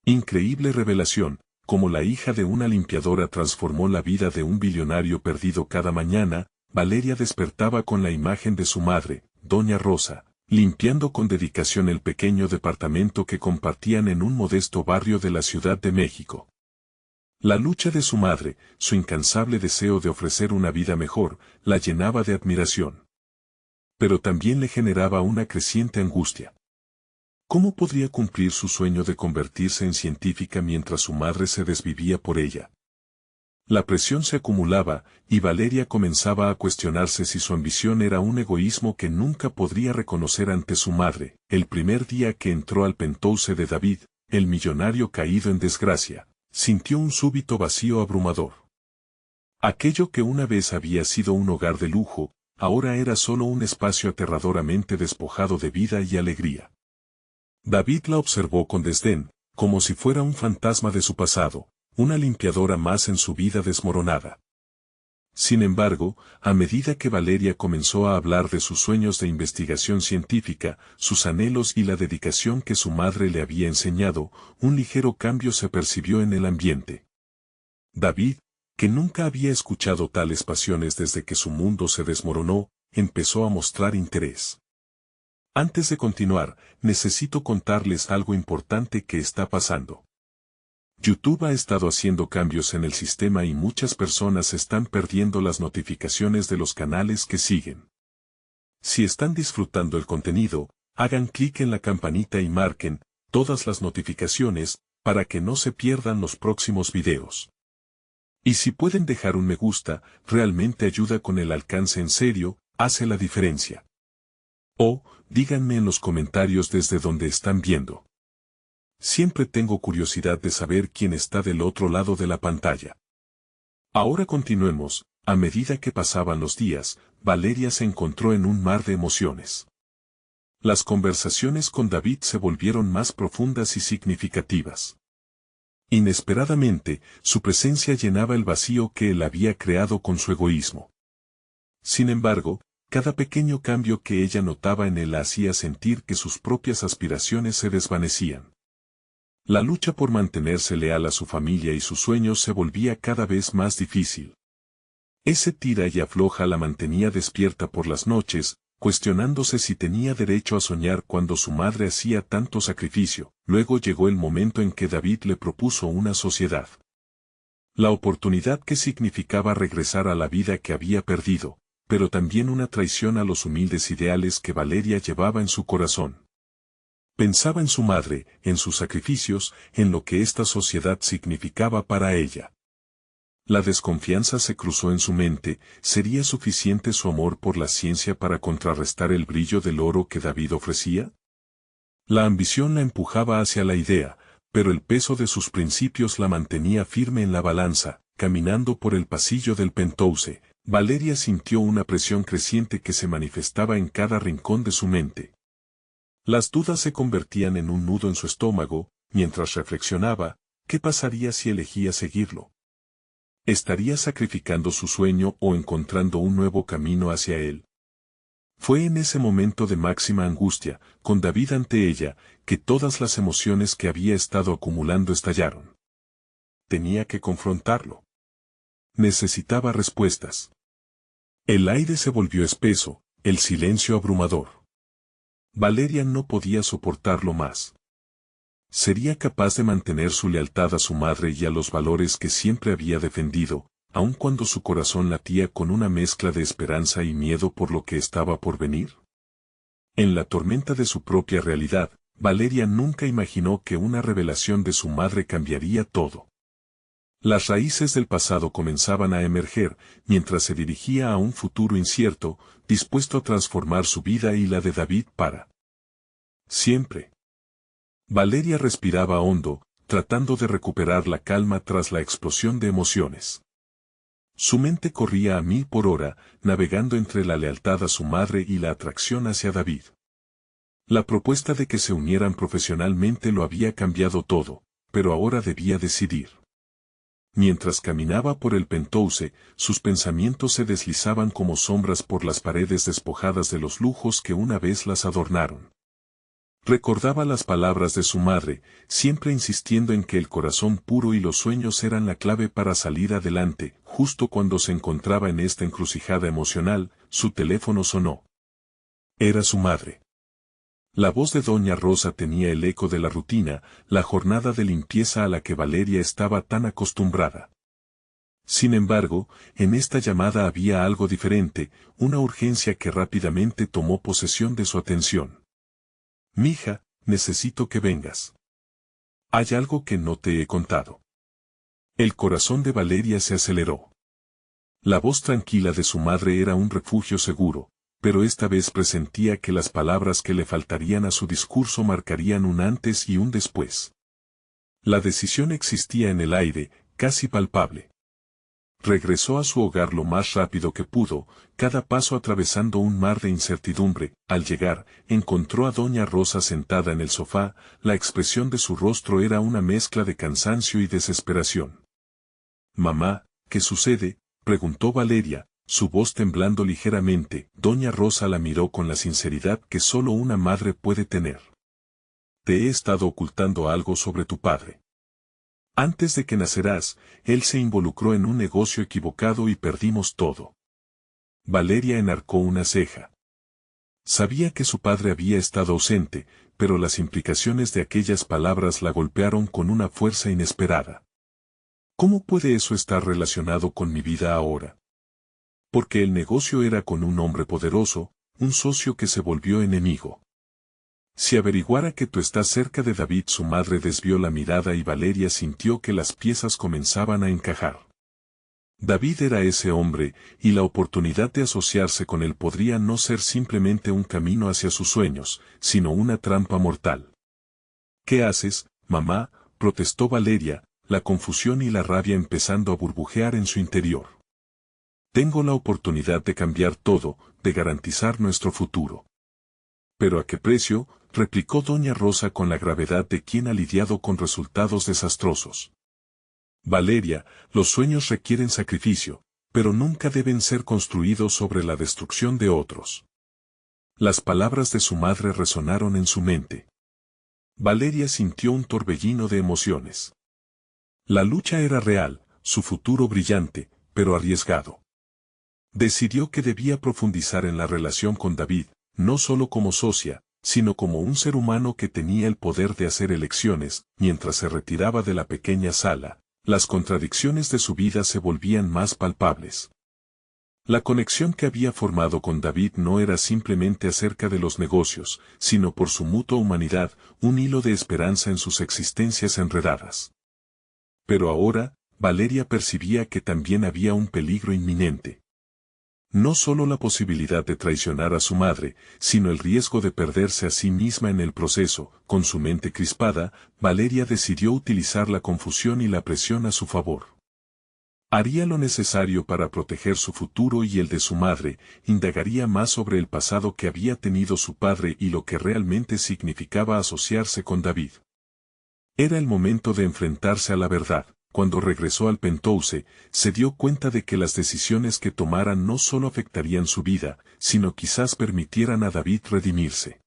Increíble revelación, como la hija de una limpiadora transformó la vida de un billonario perdido cada mañana, Valeria despertaba con la imagen de su madre, Doña Rosa, limpiando con dedicación el pequeño departamento que compartían en un modesto barrio de la Ciudad de México. La lucha de su madre, su incansable deseo de ofrecer una vida mejor, la llenaba de admiración. Pero también le generaba una creciente angustia. ¿Cómo podría cumplir su sueño de convertirse en científica mientras su madre se desvivía por ella? La presión se acumulaba, y Valeria comenzaba a cuestionarse si su ambición era un egoísmo que nunca podría reconocer ante su madre. El primer día que entró al penthouse de David, el millonario caído en desgracia, sintió un súbito vacío abrumador. Aquello que una vez había sido un hogar de lujo, ahora era solo un espacio aterradoramente despojado de vida y alegría. David la observó con desdén, como si fuera un fantasma de su pasado, una limpiadora más en su vida desmoronada. Sin embargo, a medida que Valeria comenzó a hablar de sus sueños de investigación científica, sus anhelos y la dedicación que su madre le había enseñado, un ligero cambio se percibió en el ambiente. David, que nunca había escuchado tales pasiones desde que su mundo se desmoronó, empezó a mostrar interés. Antes de continuar, necesito contarles algo importante que está pasando. YouTube ha estado haciendo cambios en el sistema y muchas personas están perdiendo las notificaciones de los canales que siguen. Si están disfrutando el contenido, hagan clic en la campanita y marquen todas las notificaciones para que no se pierdan los próximos videos. Y si pueden dejar un me gusta, realmente ayuda con el alcance en serio, hace la diferencia. O, díganme en los comentarios desde donde están viendo. Siempre tengo curiosidad de saber quién está del otro lado de la pantalla. Ahora continuemos. A medida que pasaban los días, Valeria se encontró en un mar de emociones. Las conversaciones con David se volvieron más profundas y significativas. Inesperadamente, su presencia llenaba el vacío que él había creado con su egoísmo. Sin embargo, cada pequeño cambio que ella notaba en él la hacía sentir que sus propias aspiraciones se desvanecían. La lucha por mantenerse leal a su familia y sus sueños se volvía cada vez más difícil. Ese tira y afloja la mantenía despierta por las noches, cuestionándose si tenía derecho a soñar cuando su madre hacía tanto sacrificio. Luego llegó el momento en que David le propuso una sociedad. La oportunidad que significaba regresar a la vida que había perdido, pero también una traición a los humildes ideales que Valeria llevaba en su corazón. Pensaba en su madre, en sus sacrificios, en lo que esta sociedad significaba para ella. La desconfianza se cruzó en su mente. ¿Sería suficiente su amor por la ciencia para contrarrestar el brillo del oro que David ofrecía? La ambición la empujaba hacia la idea, pero el peso de sus principios la mantenía firme en la balanza. Caminando por el pasillo del penthouse, Valeria sintió una presión creciente que se manifestaba en cada rincón de su mente. Las dudas se convertían en un nudo en su estómago, mientras reflexionaba, ¿qué pasaría si elegía seguirlo? ¿Estaría sacrificando su sueño o encontrando un nuevo camino hacia él? Fue en ese momento de máxima angustia, con David ante ella, que todas las emociones que había estado acumulando estallaron. Tenía que confrontarlo. Necesitaba respuestas. El aire se volvió espeso, el silencio abrumador. Valeria no podía soportarlo más. ¿Sería capaz de mantener su lealtad a su madre y a los valores que siempre había defendido, aun cuando su corazón latía con una mezcla de esperanza y miedo por lo que estaba por venir? En la tormenta de su propia realidad, Valeria nunca imaginó que una revelación de su madre cambiaría todo. Las raíces del pasado comenzaban a emerger, mientras se dirigía a un futuro incierto, dispuesto a transformar su vida y la de David para siempre. Valeria respiraba hondo, tratando de recuperar la calma tras la explosión de emociones. Su mente corría a 1000 por hora, navegando entre la lealtad a su madre y la atracción hacia David. La propuesta de que se unieran profesionalmente lo había cambiado todo, pero ahora debía decidir. Mientras caminaba por el penthouse, sus pensamientos se deslizaban como sombras por las paredes despojadas de los lujos que una vez las adornaron. Recordaba las palabras de su madre, siempre insistiendo en que el corazón puro y los sueños eran la clave para salir adelante. Justo cuando se encontraba en esta encrucijada emocional, su teléfono sonó. Era su madre. La voz de doña Rosa tenía el eco de la rutina, la jornada de limpieza a la que Valeria estaba tan acostumbrada. Sin embargo, en esta llamada había algo diferente, una urgencia que rápidamente tomó posesión de su atención. Mija, necesito que vengas. Hay algo que no te he contado. El corazón de Valeria se aceleró. La voz tranquila de su madre era un refugio seguro, pero esta vez presentía que las palabras que le faltarían a su discurso marcarían un antes y un después. La decisión existía en el aire, casi palpable. Regresó a su hogar lo más rápido que pudo, cada paso atravesando un mar de incertidumbre. Al llegar, encontró a doña Rosa sentada en el sofá, la expresión de su rostro era una mezcla de cansancio y desesperación. «Mamá, ¿qué sucede?», preguntó Valeria, su voz temblando ligeramente. Doña Rosa la miró con la sinceridad que solo una madre puede tener. «Te he estado ocultando algo sobre tu padre. Antes de que nacerás, él se involucró en un negocio equivocado y perdimos todo». Valeria enarcó una ceja. Sabía que su padre había estado ausente, pero las implicaciones de aquellas palabras la golpearon con una fuerza inesperada. ¿Cómo puede eso estar relacionado con mi vida ahora? Porque el negocio era con un hombre poderoso, un socio que se volvió enemigo. Si averiguara que tú estás cerca de David, su madre desvió la mirada y Valeria sintió que las piezas comenzaban a encajar. David era ese hombre, y la oportunidad de asociarse con él podría no ser simplemente un camino hacia sus sueños, sino una trampa mortal. «¿Qué haces, mamá?», protestó Valeria, la confusión y la rabia empezando a burbujear en su interior. «Tengo la oportunidad de cambiar todo, de garantizar nuestro futuro». «¿Pero a qué precio?», replicó doña Rosa con la gravedad de quien ha lidiado con resultados desastrosos. «Valeria, los sueños requieren sacrificio, pero nunca deben ser construidos sobre la destrucción de otros». Las palabras de su madre resonaron en su mente. Valeria sintió un torbellino de emociones. La lucha era real, su futuro brillante, pero arriesgado. Decidió que debía profundizar en la relación con David, no solo como socia, sino como un ser humano que tenía el poder de hacer elecciones. Mientras se retiraba de la pequeña sala, las contradicciones de su vida se volvían más palpables. La conexión que había formado con David no era simplemente acerca de los negocios, sino por su mutua humanidad, un hilo de esperanza en sus existencias enredadas. Pero ahora, Valeria percibía que también había un peligro inminente. No solo la posibilidad de traicionar a su madre, sino el riesgo de perderse a sí misma en el proceso. Con su mente crispada, Valeria decidió utilizar la confusión y la presión a su favor. Haría lo necesario para proteger su futuro y el de su madre, indagaría más sobre el pasado que había tenido su padre y lo que realmente significaba asociarse con David. Era el momento de enfrentarse a la verdad. Cuando regresó al Penthouse, se dio cuenta de que las decisiones que tomaran no solo afectarían su vida, sino quizás permitieran a David redimirse.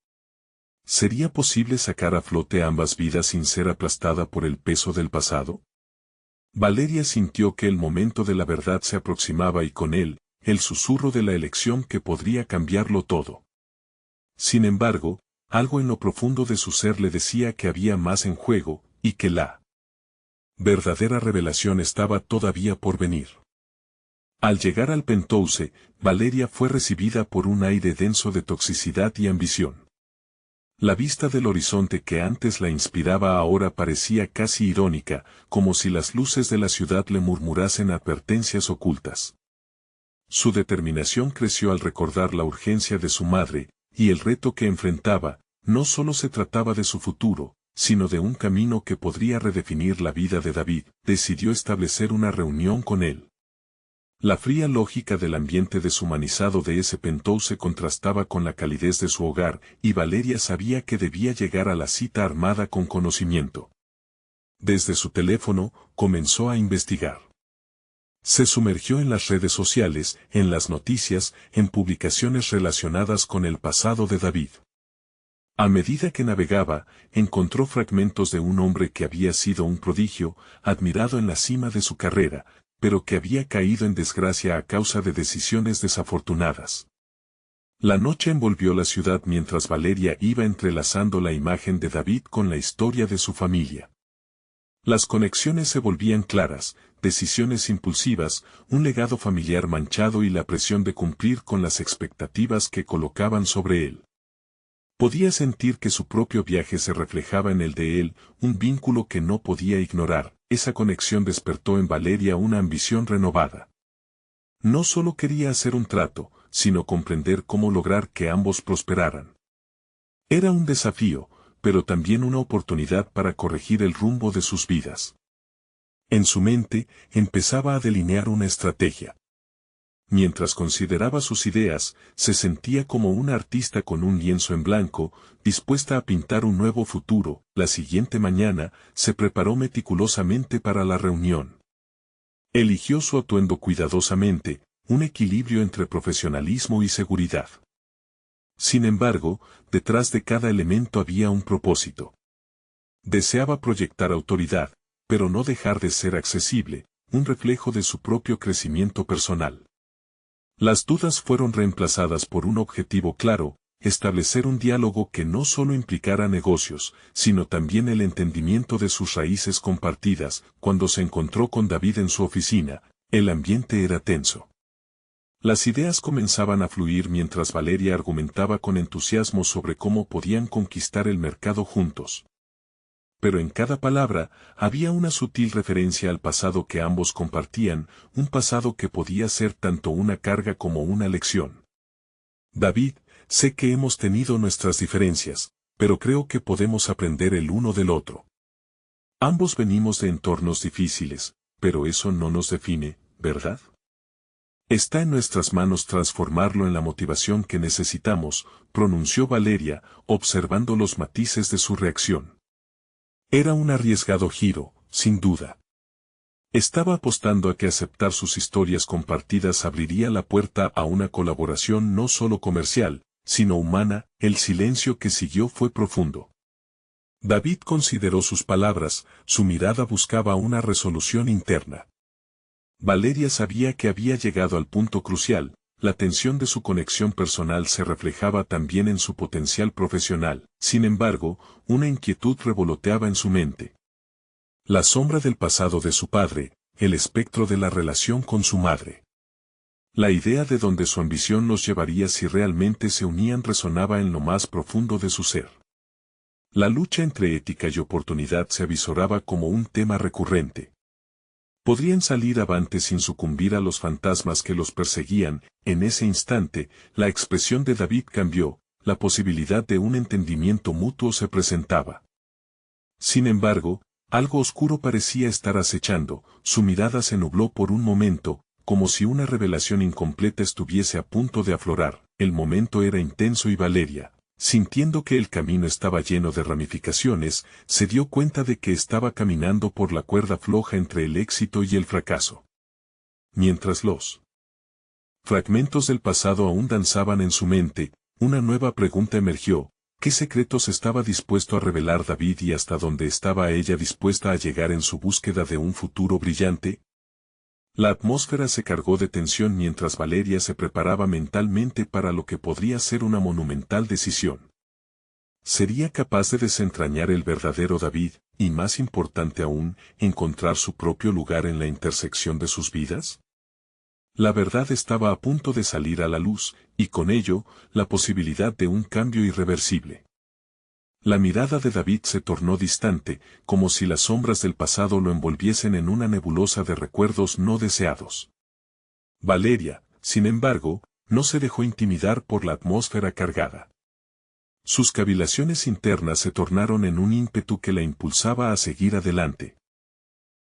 ¿Sería posible sacar a flote ambas vidas sin ser aplastada por el peso del pasado? Valeria sintió que el momento de la verdad se aproximaba y con él, el susurro de la elección que podría cambiarlo todo. Sin embargo, algo en lo profundo de su ser le decía que había más en juego, y que la verdadera revelación estaba todavía por venir. Al llegar al Penthouse, Valeria fue recibida por un aire denso de toxicidad y ambición. La vista del horizonte que antes la inspiraba ahora parecía casi irónica, como si las luces de la ciudad le murmurasen advertencias ocultas. Su determinación creció al recordar la urgencia de su madre, y el reto que enfrentaba. No solo se trataba de su futuro, sino de un camino que podría redefinir la vida de David. Decidió establecer una reunión con él. La fría lógica del ambiente deshumanizado de ese Penthouse contrastaba con la calidez de su hogar, y Valeria sabía que debía llegar a la cita armada con conocimiento. Desde su teléfono, comenzó a investigar. Se sumergió en las redes sociales, en las noticias, en publicaciones relacionadas con el pasado de David. A medida que navegaba, encontró fragmentos de un hombre que había sido un prodigio, admirado en la cima de su carrera, pero que había caído en desgracia a causa de decisiones desafortunadas. La noche envolvió la ciudad mientras Valeria iba entrelazando la imagen de David con la historia de su familia. Las conexiones se volvían claras, decisiones impulsivas, un legado familiar manchado y la presión de cumplir con las expectativas que colocaban sobre él. Podía sentir que su propio viaje se reflejaba en el de él, un vínculo que no podía ignorar. Esa conexión despertó en Valeria una ambición renovada. No solo quería hacer un trato, sino comprender cómo lograr que ambos prosperaran. Era un desafío, pero también una oportunidad para corregir el rumbo de sus vidas. En su mente, empezaba a delinear una estrategia. Mientras consideraba sus ideas, se sentía como una artista con un lienzo en blanco, dispuesta a pintar un nuevo futuro. La siguiente mañana, se preparó meticulosamente para la reunión. Eligió su atuendo cuidadosamente, un equilibrio entre profesionalismo y seguridad. Sin embargo, detrás de cada elemento había un propósito. Deseaba proyectar autoridad, pero no dejar de ser accesible, un reflejo de su propio crecimiento personal. Las dudas fueron reemplazadas por un objetivo claro, establecer un diálogo que no solo implicara negocios, sino también el entendimiento de sus raíces compartidas. Cuando se encontró con David en su oficina, el ambiente era tenso. Las ideas comenzaban a fluir mientras Valeria argumentaba con entusiasmo sobre cómo podían conquistar el mercado juntos. Pero en cada palabra había una sutil referencia al pasado que ambos compartían, un pasado que podía ser tanto una carga como una lección. David, sé que hemos tenido nuestras diferencias, pero creo que podemos aprender el uno del otro. Ambos venimos de entornos difíciles, pero eso no nos define, ¿verdad? Está en nuestras manos transformarlo en la motivación que necesitamos, pronunció Valeria, observando los matices de su reacción. Era un arriesgado giro, sin duda. Estaba apostando a que aceptar sus historias compartidas abriría la puerta a una colaboración no solo comercial, sino humana. El silencio que siguió fue profundo. David consideró sus palabras, su mirada buscaba una resolución interna. Valeria sabía que había llegado al punto crucial. La tensión de su conexión personal se reflejaba también en su potencial profesional. Sin embargo, una inquietud revoloteaba en su mente. La sombra del pasado de su padre, el espectro de la relación con su madre. La idea de dónde su ambición los llevaría si realmente se unían resonaba en lo más profundo de su ser. La lucha entre ética y oportunidad se avisoraba como un tema recurrente. Podrían salir avante sin sucumbir a los fantasmas que los perseguían. En ese instante, la expresión de David cambió, la posibilidad de un entendimiento mutuo se presentaba. Sin embargo, algo oscuro parecía estar acechando, su mirada se nubló por un momento, como si una revelación incompleta estuviese a punto de aflorar. El momento era intenso y Valeria, sintiendo que el camino estaba lleno de ramificaciones, se dio cuenta de que estaba caminando por la cuerda floja entre el éxito y el fracaso. Mientras los fragmentos del pasado aún danzaban en su mente, una nueva pregunta emergió: ¿qué secretos estaba dispuesto a revelar David y hasta dónde estaba ella dispuesta a llegar en su búsqueda de un futuro brillante? La atmósfera se cargó de tensión mientras Valeria se preparaba mentalmente para lo que podría ser una monumental decisión. ¿Sería capaz de desentrañar el verdadero David, y más importante aún, encontrar su propio lugar en la intersección de sus vidas? La verdad estaba a punto de salir a la luz, y con ello, la posibilidad de un cambio irreversible. La mirada de David se tornó distante, como si las sombras del pasado lo envolviesen en una nebulosa de recuerdos no deseados. Valeria, sin embargo, no se dejó intimidar por la atmósfera cargada. Sus cavilaciones internas se tornaron en un ímpetu que la impulsaba a seguir adelante.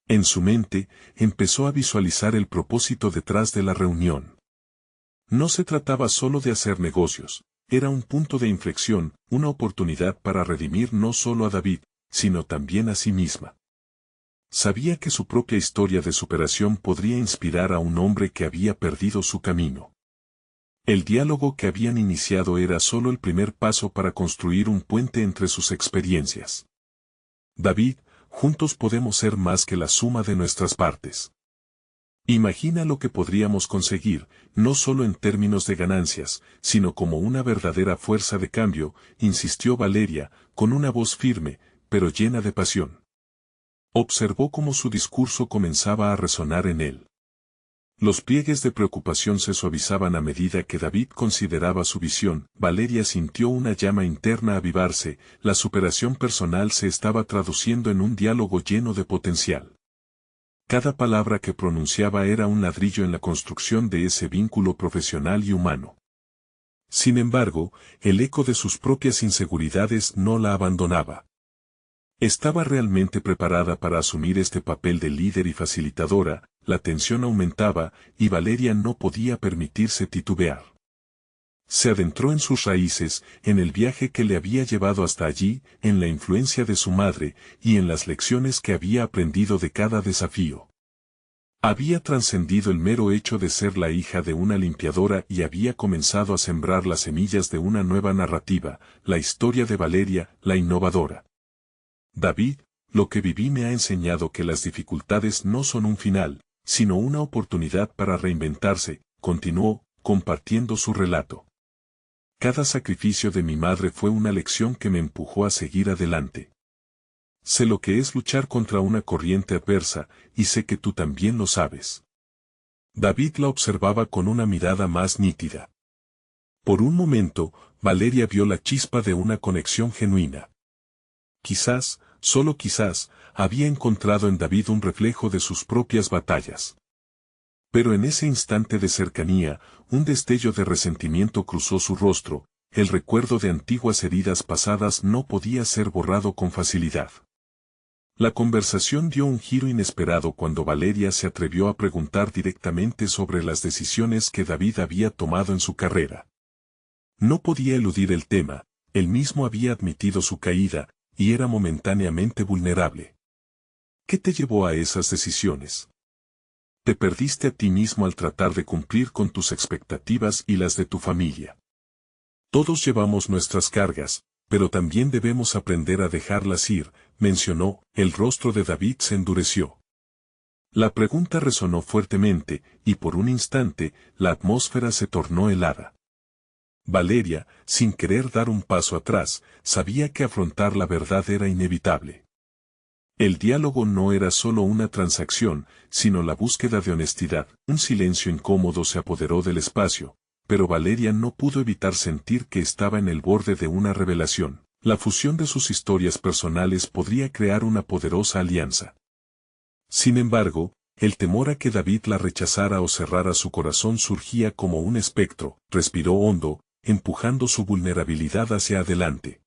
En su mente, empezó a visualizar el propósito detrás de la reunión. No se trataba solo de hacer negocios. Era un punto de inflexión, una oportunidad para redimir no solo a David, sino también a sí misma. Sabía que su propia historia de superación podría inspirar a un hombre que había perdido su camino. El diálogo que habían iniciado era solo el primer paso para construir un puente entre sus experiencias. David, juntos podemos ser más que la suma de nuestras partes. Imagina lo que podríamos conseguir, no solo en términos de ganancias, sino como una verdadera fuerza de cambio, insistió Valeria, con una voz firme, pero llena de pasión. Observó cómo su discurso comenzaba a resonar en él. Los pliegues de preocupación se suavizaban a medida que David consideraba su visión. Valeria sintió una llama interna avivarse, la superación personal se estaba traduciendo en un diálogo lleno de potencial. Cada palabra que pronunciaba era un ladrillo en la construcción de ese vínculo profesional y humano. Sin embargo, el eco de sus propias inseguridades no la abandonaba. Estaba realmente preparada para asumir este papel de líder y facilitadora, la tensión aumentaba, y Valeria no podía permitirse titubear. Se adentró en sus raíces, en el viaje que le había llevado hasta allí, en la influencia de su madre, y en las lecciones que había aprendido de cada desafío. Había trascendido el mero hecho de ser la hija de una limpiadora y había comenzado a sembrar las semillas de una nueva narrativa, la historia de Valeria, la innovadora. David, lo que viví me ha enseñado que las dificultades no son un final, sino una oportunidad para reinventarse, continuó, compartiendo su relato. Cada sacrificio de mi madre fue una lección que me empujó a seguir adelante. Sé lo que es luchar contra una corriente adversa, y sé que tú también lo sabes. David la observaba con una mirada más nítida. Por un momento, Valeria vio la chispa de una conexión genuina. Quizás, solo quizás, había encontrado en David un reflejo de sus propias batallas. Pero en ese instante de cercanía, un destello de resentimiento cruzó su rostro, el recuerdo de antiguas heridas pasadas no podía ser borrado con facilidad. La conversación dio un giro inesperado cuando Valeria se atrevió a preguntar directamente sobre las decisiones que David había tomado en su carrera. No podía eludir el tema, él mismo había admitido su caída, y era momentáneamente vulnerable. ¿Qué te llevó a esas decisiones? Te perdiste a ti mismo al tratar de cumplir con tus expectativas y las de tu familia. Todos llevamos nuestras cargas, pero también debemos aprender a dejarlas ir, mencionó. El rostro de David se endureció. La pregunta resonó fuertemente, y por un instante, la atmósfera se tornó helada. Valeria, sin querer dar un paso atrás, sabía que afrontar la verdad era inevitable. El diálogo no era solo una transacción, sino la búsqueda de honestidad. Un silencio incómodo se apoderó del espacio, pero Valeria no pudo evitar sentir que estaba en el borde de una revelación. La fusión de sus historias personales podría crear una poderosa alianza. Sin embargo, el temor a que David la rechazara o cerrara su corazón surgía como un espectro. Respiró hondo, empujando su vulnerabilidad hacia adelante.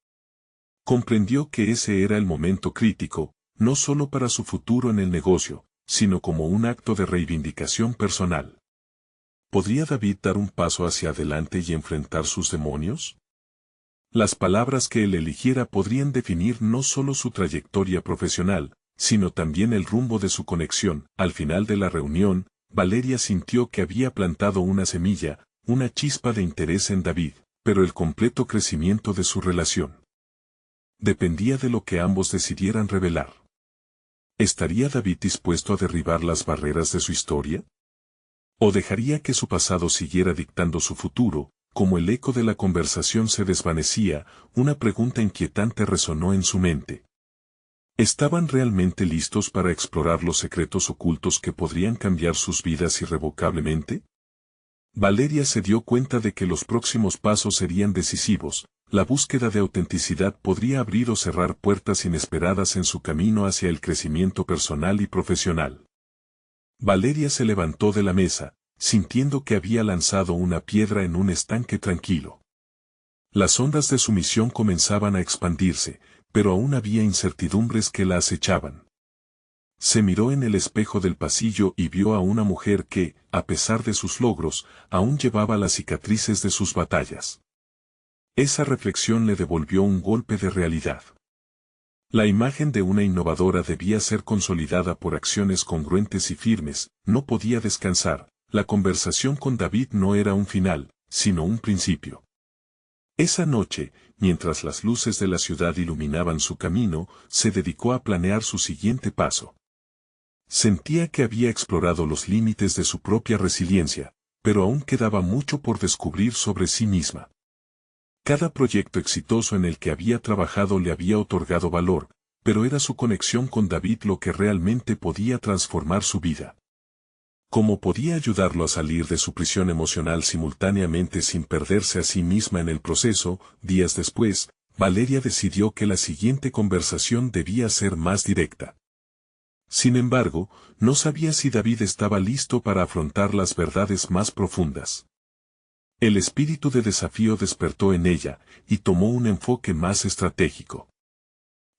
Comprendió que ese era el momento crítico, no solo para su futuro en el negocio, sino como un acto de reivindicación personal. ¿Podría David dar un paso hacia adelante y enfrentar sus demonios? Las palabras que él eligiera podrían definir no solo su trayectoria profesional, sino también el rumbo de su conexión. Al final de la reunión, Valeria sintió que había plantado una semilla, una chispa de interés en David, pero el completo crecimiento de su relación dependía de lo que ambos decidieran revelar. ¿Estaría David dispuesto a derribar las barreras de su historia? ¿O dejaría que su pasado siguiera dictando su futuro? Como el eco de la conversación se desvanecía, una pregunta inquietante resonó en su mente. ¿Estaban realmente listos para explorar los secretos ocultos que podrían cambiar sus vidas irrevocablemente? Valeria se dio cuenta de que los próximos pasos serían decisivos. La búsqueda de autenticidad podría abrir o cerrar puertas inesperadas en su camino hacia el crecimiento personal y profesional. Valeria se levantó de la mesa, sintiendo que había lanzado una piedra en un estanque tranquilo. Las ondas de su misión comenzaban a expandirse, pero aún había incertidumbres que la acechaban. Se miró en el espejo del pasillo y vio a una mujer que, a pesar de sus logros, aún llevaba las cicatrices de sus batallas. Esa reflexión le devolvió un golpe de realidad. La imagen de una innovadora debía ser consolidada por acciones congruentes y firmes. No podía descansar. La conversación con David no era un final, sino un principio. Esa noche, mientras las luces de la ciudad iluminaban su camino, se dedicó a planear su siguiente paso. Sentía que había explorado los límites de su propia resiliencia, pero aún quedaba mucho por descubrir sobre sí misma. Cada proyecto exitoso en el que había trabajado le había otorgado valor, pero era su conexión con David lo que realmente podía transformar su vida. ¿Cómo podía ayudarlo a salir de su prisión emocional simultáneamente sin perderse a sí misma en el proceso? Días después, Valeria decidió que la siguiente conversación debía ser más directa. Sin embargo, no sabía si David estaba listo para afrontar las verdades más profundas. El espíritu de desafío despertó en ella, y tomó un enfoque más estratégico.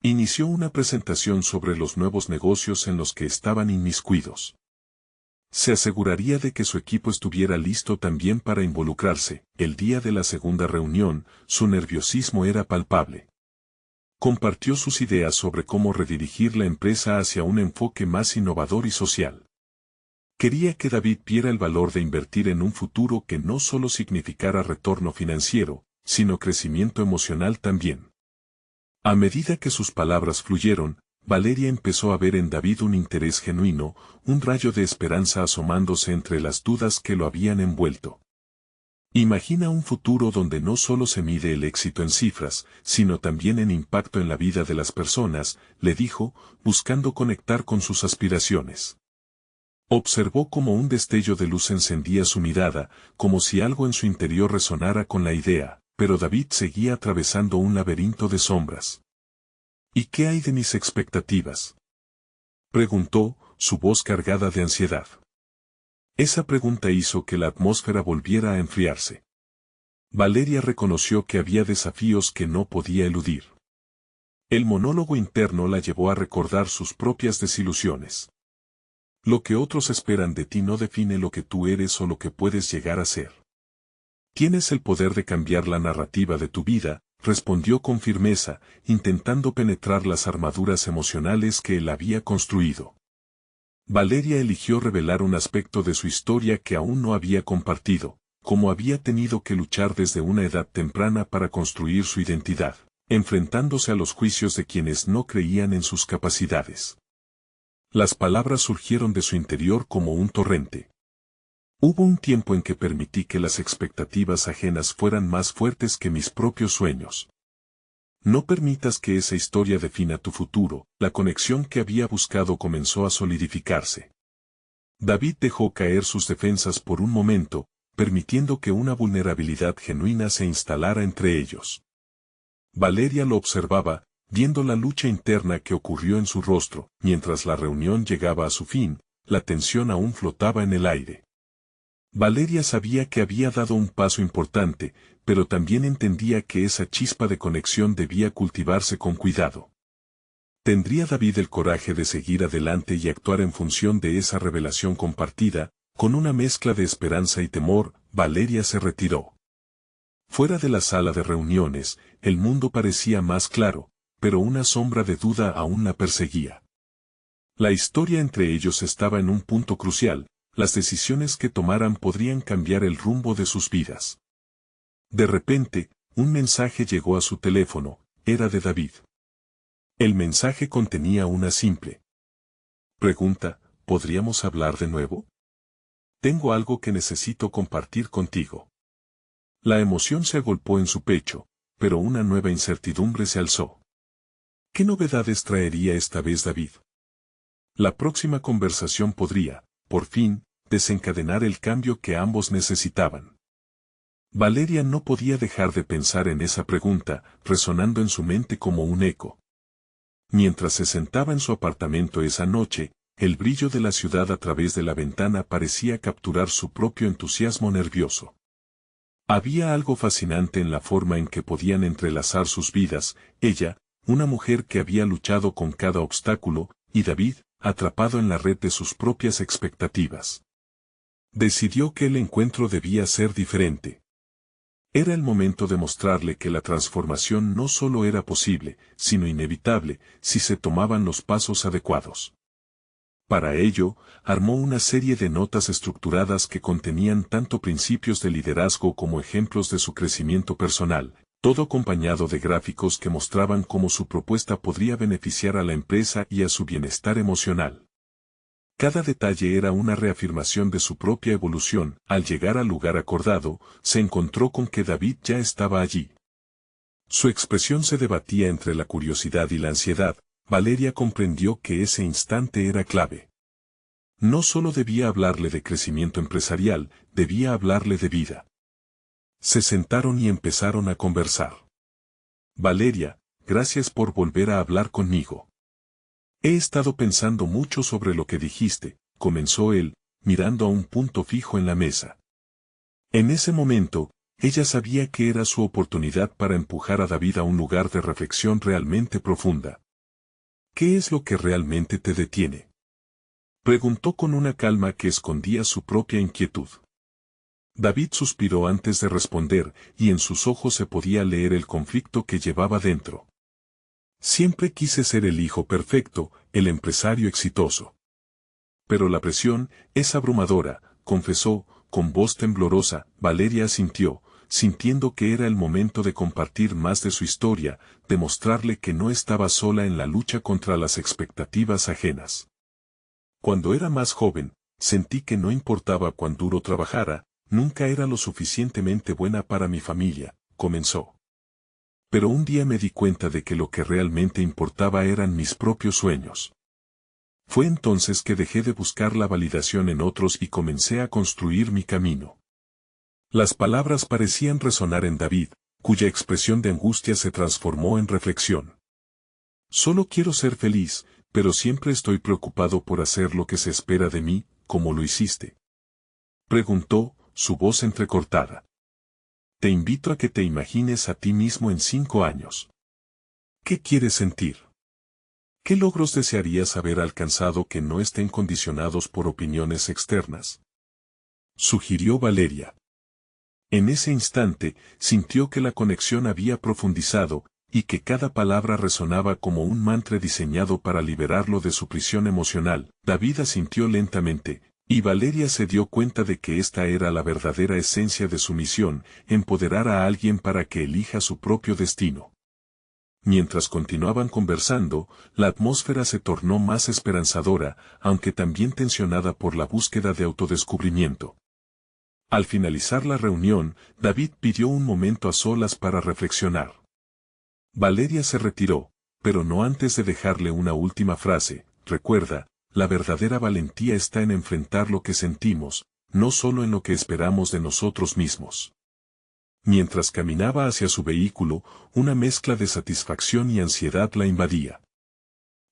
Inició una presentación sobre los nuevos negocios en los que estaban inmiscuidos. Se aseguraría de que su equipo estuviera listo también para involucrarse. El día de la segunda reunión, su nerviosismo era palpable. Compartió sus ideas sobre cómo redirigir la empresa hacia un enfoque más innovador y social. Quería que David viera el valor de invertir en un futuro que no solo significara retorno financiero, sino crecimiento emocional también. A medida que sus palabras fluyeron, Valeria empezó a ver en David un interés genuino, un rayo de esperanza asomándose entre las dudas que lo habían envuelto. Imagina un futuro donde no solo se mide el éxito en cifras, sino también en impacto en la vida de las personas, le dijo, buscando conectar con sus aspiraciones. Observó cómo un destello de luz encendía su mirada, como si algo en su interior resonara con la idea, pero David seguía atravesando un laberinto de sombras. ¿Y qué hay de mis expectativas?, preguntó, su voz cargada de ansiedad. Esa pregunta hizo que la atmósfera volviera a enfriarse. Valeria reconoció que había desafíos que no podía eludir. El monólogo interno la llevó a recordar sus propias desilusiones. Lo que otros esperan de ti no define lo que tú eres o lo que puedes llegar a ser. Tienes el poder de cambiar la narrativa de tu vida, respondió con firmeza, intentando penetrar las armaduras emocionales que él había construido. Valeria eligió revelar un aspecto de su historia que aún no había compartido, cómo había tenido que luchar desde una edad temprana para construir su identidad, enfrentándose a los juicios de quienes no creían en sus capacidades. Las palabras surgieron de su interior como un torrente. Hubo un tiempo en que permití que las expectativas ajenas fueran más fuertes que mis propios sueños. No permitas que esa historia defina tu futuro. La conexión que había buscado comenzó a solidificarse. David dejó caer sus defensas por un momento, permitiendo que una vulnerabilidad genuina se instalara entre ellos. Valeria lo observaba, viendo la lucha interna que ocurrió en su rostro. Mientras la reunión llegaba a su fin, la tensión aún flotaba en el aire. Valeria sabía que había dado un paso importante, pero también entendía que esa chispa de conexión debía cultivarse con cuidado. ¿Tendría David el coraje de seguir adelante y actuar en función de esa revelación compartida? Con una mezcla de esperanza y temor, Valeria se retiró. Fuera de la sala de reuniones, el mundo parecía más claro, pero una sombra de duda aún la perseguía. La historia entre ellos estaba en un punto crucial. Las decisiones que tomaran podrían cambiar el rumbo de sus vidas. De repente, un mensaje llegó a su teléfono, era de David. El mensaje contenía una simple pregunta: ¿podríamos hablar de nuevo? Tengo algo que necesito compartir contigo. La emoción se agolpó en su pecho, pero una nueva incertidumbre se alzó. ¿Qué novedades traería esta vez David? La próxima conversación podría, por fin, desencadenar el cambio que ambos necesitaban. Valeria no podía dejar de pensar en esa pregunta, resonando en su mente como un eco. Mientras se sentaba en su apartamento esa noche, el brillo de la ciudad a través de la ventana parecía capturar su propio entusiasmo nervioso. Había algo fascinante en la forma en que podían entrelazar sus vidas, ella, una mujer que había luchado con cada obstáculo, y David, atrapado en la red de sus propias expectativas. Decidió que el encuentro debía ser diferente. Era el momento de mostrarle que la transformación no solo era posible, sino inevitable, si se tomaban los pasos adecuados. Para ello, armó una serie de notas estructuradas que contenían tanto principios de liderazgo como ejemplos de su crecimiento personal, todo acompañado de gráficos que mostraban cómo su propuesta podría beneficiar a la empresa y a su bienestar emocional. Cada detalle era una reafirmación de su propia evolución. Al llegar al lugar acordado, se encontró con que David ya estaba allí. Su expresión se debatía entre la curiosidad y la ansiedad. Valeria comprendió que ese instante era clave. No solo debía hablarle de crecimiento empresarial, debía hablarle de vida. Se sentaron y empezaron a conversar. Valeria, gracias por volver a hablar conmigo. He estado pensando mucho sobre lo que dijiste, comenzó él, mirando a un punto fijo en la mesa. En ese momento, ella sabía que era su oportunidad para empujar a David a un lugar de reflexión realmente profunda. ¿Qué es lo que realmente te detiene? Preguntó con una calma que escondía su propia inquietud. David suspiró antes de responder, y en sus ojos se podía leer el conflicto que llevaba dentro. Siempre quise ser el hijo perfecto, el empresario exitoso. Pero la presión es abrumadora, confesó, con voz temblorosa. Valeria asintió, sintiendo que era el momento de compartir más de su historia, de mostrarle que no estaba sola en la lucha contra las expectativas ajenas. Cuando era más joven, sentí que no importaba cuán duro trabajara, nunca era lo suficientemente buena para mi familia, comenzó. Pero un día me di cuenta de que lo que realmente importaba eran mis propios sueños. Fue entonces que dejé de buscar la validación en otros y comencé a construir mi camino. Las palabras parecían resonar en David, cuya expresión de angustia se transformó en reflexión. Solo quiero ser feliz, pero siempre estoy preocupado por hacer lo que se espera de mí, como lo hiciste. Preguntó, su voz entrecortada. Te invito a que te imagines a ti mismo en 5 años. ¿Qué quieres sentir? ¿Qué logros desearías haber alcanzado que no estén condicionados por opiniones externas? Sugirió Valeria. En ese instante, sintió que la conexión había profundizado, y que cada palabra resonaba como un mantra diseñado para liberarlo de su prisión emocional. David asintió lentamente, y Valeria se dio cuenta de que esta era la verdadera esencia de su misión, empoderar a alguien para que elija su propio destino. Mientras continuaban conversando, la atmósfera se tornó más esperanzadora, aunque también tensionada por la búsqueda de autodescubrimiento. Al finalizar la reunión, David pidió un momento a solas para reflexionar. Valeria se retiró, pero no antes de dejarle una última frase. Recuerda, la verdadera valentía está en enfrentar lo que sentimos, no solo en lo que esperamos de nosotros mismos. Mientras caminaba hacia su vehículo, una mezcla de satisfacción y ansiedad la invadía.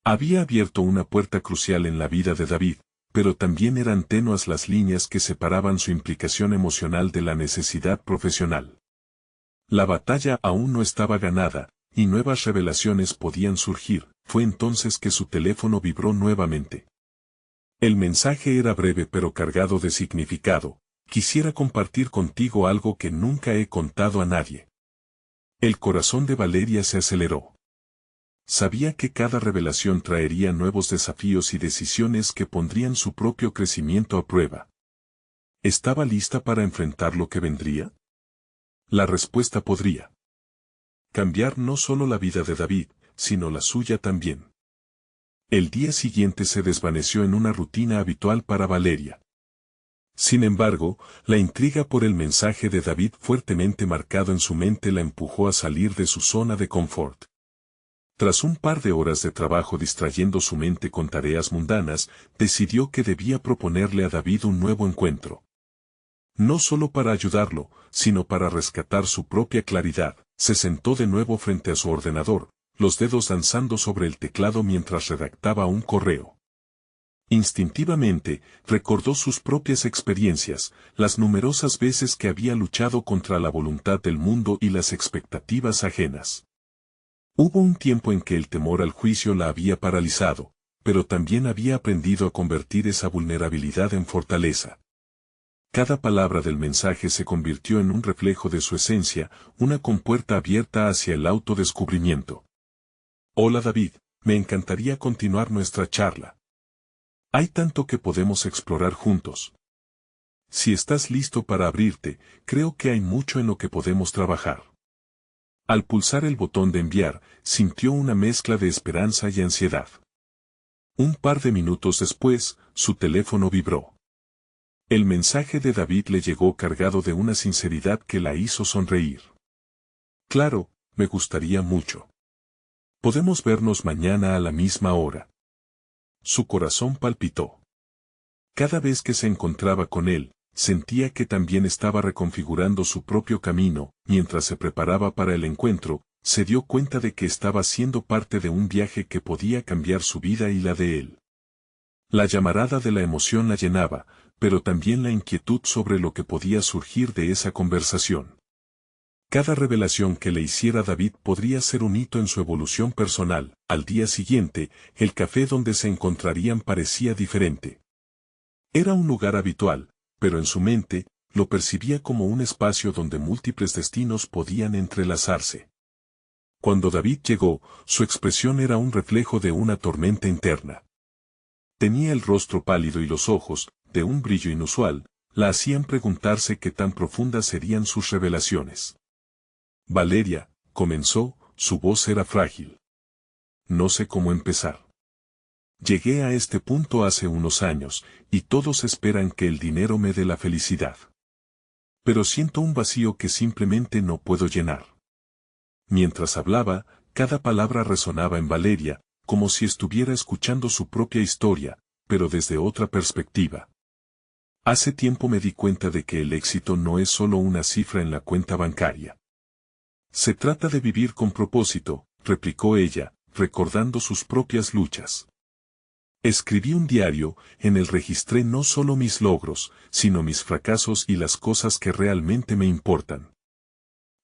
Había abierto una puerta crucial en la vida de David, pero también eran tenues las líneas que separaban su implicación emocional de la necesidad profesional. La batalla aún no estaba ganada, y nuevas revelaciones podían surgir. Fue entonces que su teléfono vibró nuevamente. El mensaje era breve pero cargado de significado. Quisiera compartir contigo algo que nunca he contado a nadie. El corazón de Valeria se aceleró. Sabía que cada revelación traería nuevos desafíos y decisiones que pondrían su propio crecimiento a prueba. ¿Estaba lista para enfrentar lo que vendría? La respuesta podría cambiar no solo la vida de David, sino la suya también. El día siguiente se desvaneció en una rutina habitual para Valeria. Sin embargo, la intriga por el mensaje de David fuertemente marcado en su mente la empujó a salir de su zona de confort. Tras un par de horas de trabajo distrayendo su mente con tareas mundanas, decidió que debía proponerle a David un nuevo encuentro. No solo para ayudarlo, sino para rescatar su propia claridad. Se sentó de nuevo frente a su ordenador, los dedos danzando sobre el teclado mientras redactaba un correo. Instintivamente, recordó sus propias experiencias, las numerosas veces que había luchado contra la voluntad del mundo y las expectativas ajenas. Hubo un tiempo en que el temor al juicio la había paralizado, pero también había aprendido a convertir esa vulnerabilidad en fortaleza. Cada palabra del mensaje se convirtió en un reflejo de su esencia, una compuerta abierta hacia el autodescubrimiento. Hola David, me encantaría continuar nuestra charla. Hay tanto que podemos explorar juntos. Si estás listo para abrirte, creo que hay mucho en lo que podemos trabajar. Al pulsar el botón de enviar, sintió una mezcla de esperanza y ansiedad. Un par de minutos después, su teléfono vibró. El mensaje de David le llegó cargado de una sinceridad que la hizo sonreír. Claro, me gustaría mucho. Podemos vernos mañana a la misma hora. Su corazón palpitó. Cada vez que se encontraba con él, sentía que también estaba reconfigurando su propio camino. Mientras se preparaba para el encuentro, se dio cuenta de que estaba siendo parte de un viaje que podía cambiar su vida y la de él. La llamarada de la emoción la llenaba, pero también la inquietud sobre lo que podía surgir de esa conversación. Cada revelación que le hiciera David podría ser un hito en su evolución personal. Al día siguiente, el café donde se encontrarían parecía diferente. Era un lugar habitual, pero en su mente, lo percibía como un espacio donde múltiples destinos podían entrelazarse. Cuando David llegó, su expresión era un reflejo de una tormenta interna. Tenía el rostro pálido y los ojos, de un brillo inusual, la hacían preguntarse qué tan profundas serían sus revelaciones. Valeria, comenzó, su voz era frágil. No sé cómo empezar. Llegué a este punto hace unos años, y todos esperan que el dinero me dé la felicidad. Pero siento un vacío que simplemente no puedo llenar. Mientras hablaba, cada palabra resonaba en Valeria, como si estuviera escuchando su propia historia, pero desde otra perspectiva. Hace tiempo me di cuenta de que el éxito no es solo una cifra en la cuenta bancaria. Se trata de vivir con propósito, replicó ella, recordando sus propias luchas. Escribí un diario, en el registré no solo mis logros, sino mis fracasos y las cosas que realmente me importan.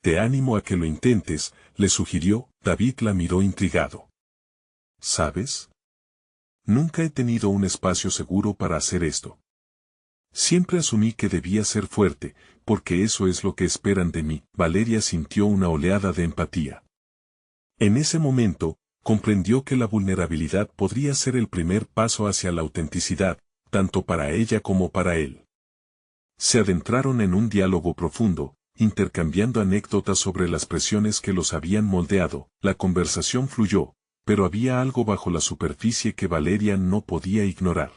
Te animo a que lo intentes, le sugirió. David la miró intrigado. ¿Sabes? Nunca he tenido un espacio seguro para hacer esto. Siempre asumí que debía ser fuerte, porque eso es lo que esperan de mí. Valeria sintió una oleada de empatía. En ese momento, comprendió que la vulnerabilidad podría ser el primer paso hacia la autenticidad, tanto para ella como para él. Se adentraron en un diálogo profundo, intercambiando anécdotas sobre las presiones que los habían moldeado. La conversación fluyó, pero había algo bajo la superficie que Valeria no podía ignorar.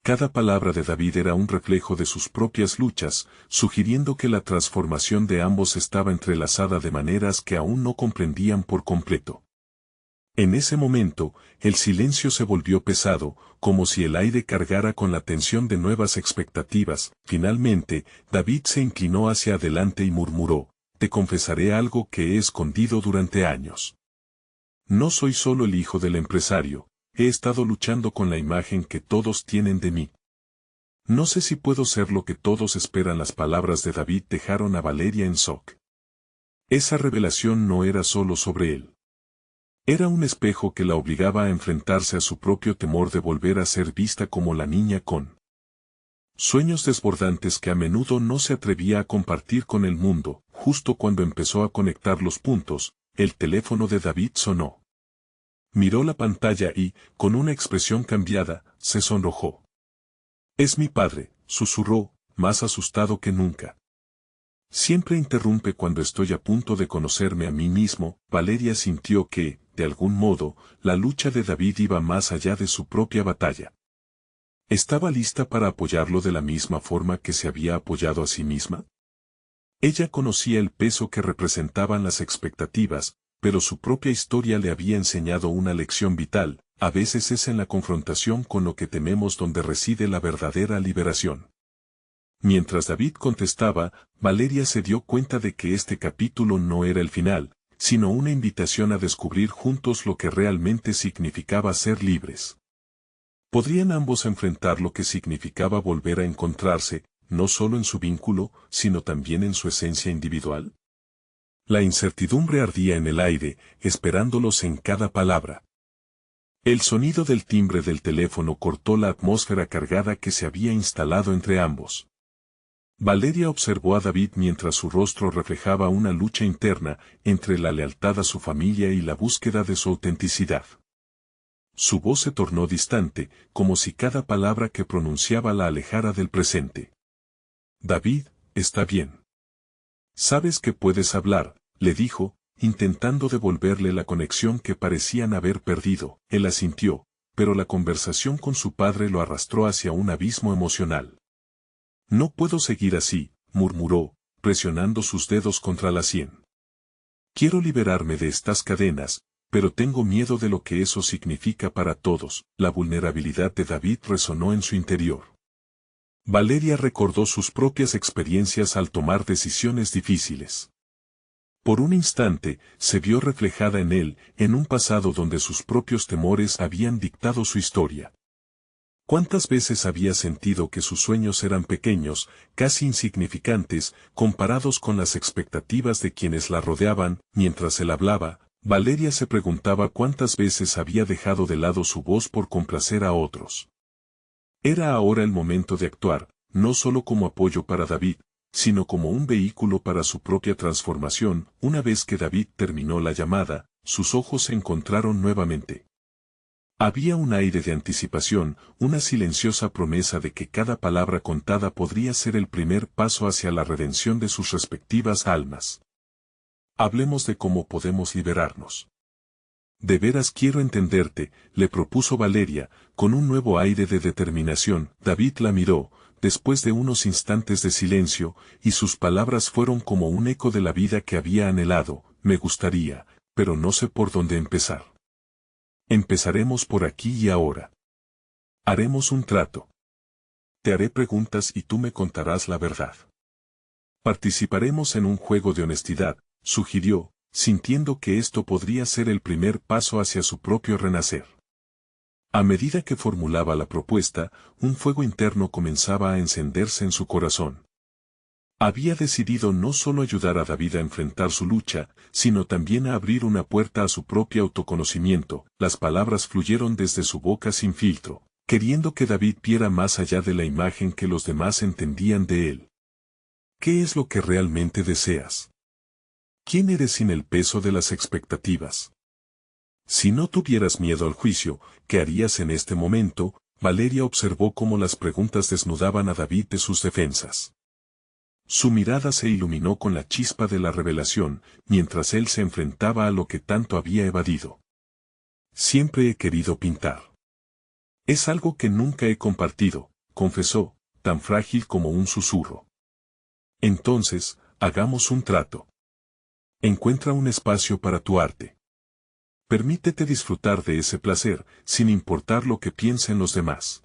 Cada palabra de David era un reflejo de sus propias luchas, sugiriendo que la transformación de ambos estaba entrelazada de maneras que aún no comprendían por completo. En ese momento, el silencio se volvió pesado, como si el aire cargara con la tensión de nuevas expectativas. Finalmente, David se inclinó hacia adelante y murmuró: te confesaré algo que he escondido durante años. No soy solo el hijo del empresario, he estado luchando con la imagen que todos tienen de mí. No sé si puedo ser lo que todos esperan. Las palabras de David dejaron a Valeria en shock. Esa revelación no era solo sobre él. Era un espejo que la obligaba a enfrentarse a su propio temor de volver a ser vista como la niña con sueños desbordantes que a menudo no se atrevía a compartir con el mundo. Justo cuando empezó a conectar los puntos, el teléfono de David sonó. Miró la pantalla y, con una expresión cambiada, se sonrojó. Es mi padre, susurró, más asustado que nunca. Siempre interrumpe cuando estoy a punto de conocerme a mí mismo. Valeria sintió que, de algún modo, la lucha de David iba más allá de su propia batalla. ¿Estaba lista para apoyarlo de la misma forma que se había apoyado a sí misma? Ella conocía el peso que representaban las expectativas, pero su propia historia le había enseñado una lección vital. A veces es en la confrontación con lo que tememos donde reside la verdadera liberación. Mientras David contestaba, Valeria se dio cuenta de que este capítulo no era el final, sino una invitación a descubrir juntos lo que realmente significaba ser libres. ¿Podrían ambos enfrentar lo que significaba volver a encontrarse, no solo en su vínculo, sino también en su esencia individual? La incertidumbre ardía en el aire, esperándolos en cada palabra. El sonido del timbre del teléfono cortó la atmósfera cargada que se había instalado entre ambos. Valeria observó a David mientras su rostro reflejaba una lucha interna entre la lealtad a su familia y la búsqueda de su autenticidad. Su voz se tornó distante, como si cada palabra que pronunciaba la alejara del presente. David, está bien. Sabes que puedes hablar, le dijo, intentando devolverle la conexión que parecían haber perdido. Él asintió, pero la conversación con su padre lo arrastró hacia un abismo emocional. No puedo seguir así, murmuró, presionando sus dedos contra la sien. Quiero liberarme de estas cadenas, pero tengo miedo de lo que eso significa para todos. La vulnerabilidad de David resonó en su interior. Valeria recordó sus propias experiencias al tomar decisiones difíciles. Por un instante, se vio reflejada en él, en un pasado donde sus propios temores habían dictado su historia. ¿Cuántas veces había sentido que sus sueños eran pequeños, casi insignificantes, comparados con las expectativas de quienes la rodeaban? Mientras él hablaba, Valeria se preguntaba cuántas veces había dejado de lado su voz por complacer a otros. Era ahora el momento de actuar, no solo como apoyo para David, sino como un vehículo para su propia transformación. Una vez que David terminó la llamada, sus ojos se encontraron nuevamente. Había un aire de anticipación, una silenciosa promesa de que cada palabra contada podría ser el primer paso hacia la redención de sus respectivas almas. Hablemos de cómo podemos liberarnos. De veras quiero entenderte, le propuso Valeria, con un nuevo aire de determinación. David la miró, después de unos instantes de silencio, y sus palabras fueron como un eco de la vida que había anhelado. Me gustaría, pero no sé por dónde empezar. Empezaremos por aquí y ahora. Haremos un trato. Te haré preguntas y tú me contarás la verdad. Participaremos en un juego de honestidad, sugirió, sintiendo que esto podría ser el primer paso hacia su propio renacer. A medida que formulaba la propuesta, un fuego interno comenzaba a encenderse en su corazón. Había decidido no solo ayudar a David a enfrentar su lucha, sino también a abrir una puerta a su propio autoconocimiento. Las palabras fluyeron desde su boca sin filtro, queriendo que David viera más allá de la imagen que los demás entendían de él. ¿Qué es lo que realmente deseas? ¿Quién eres sin el peso de las expectativas? Si no tuvieras miedo al juicio, ¿qué harías en este momento? Valeria observó cómo las preguntas desnudaban a David de sus defensas. Su mirada se iluminó con la chispa de la revelación, mientras él se enfrentaba a lo que tanto había evadido. Siempre he querido pintar. Es algo que nunca he compartido, confesó, tan frágil como un susurro. Entonces, hagamos un trato. Encuentra un espacio para tu arte. Permítete disfrutar de ese placer, sin importar lo que piensen los demás.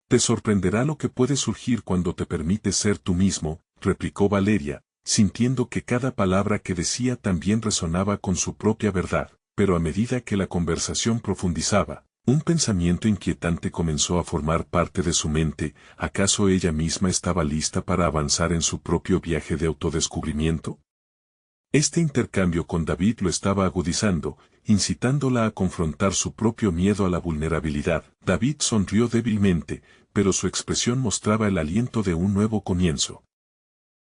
Te sorprenderá lo que puede surgir cuando te permites ser tú mismo, replicó Valeria, sintiendo que cada palabra que decía también resonaba con su propia verdad, pero a medida que la conversación profundizaba, un pensamiento inquietante comenzó a formar parte de su mente. ¿Acaso ella misma estaba lista para avanzar en su propio viaje de autodescubrimiento? Este intercambio con David lo estaba agudizando, incitándola a confrontar su propio miedo a la vulnerabilidad. David sonrió débilmente, pero su expresión mostraba el aliento de un nuevo comienzo.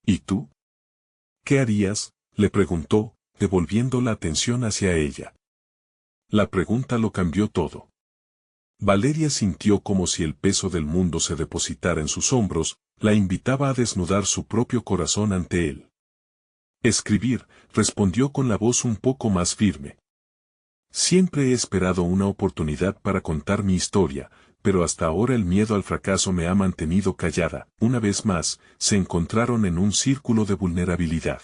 ¿Y tú? ¿Qué harías?, le preguntó, devolviendo la atención hacia ella. La pregunta lo cambió todo. Valeria sintió como si el peso del mundo se depositara en sus hombros, la invitaba a desnudar su propio corazón ante él. Escribir, respondió con la voz un poco más firme. Siempre he esperado una oportunidad para contar mi historia, pero hasta ahora el miedo al fracaso me ha mantenido callada. Una vez más, se encontraron en un círculo de vulnerabilidad.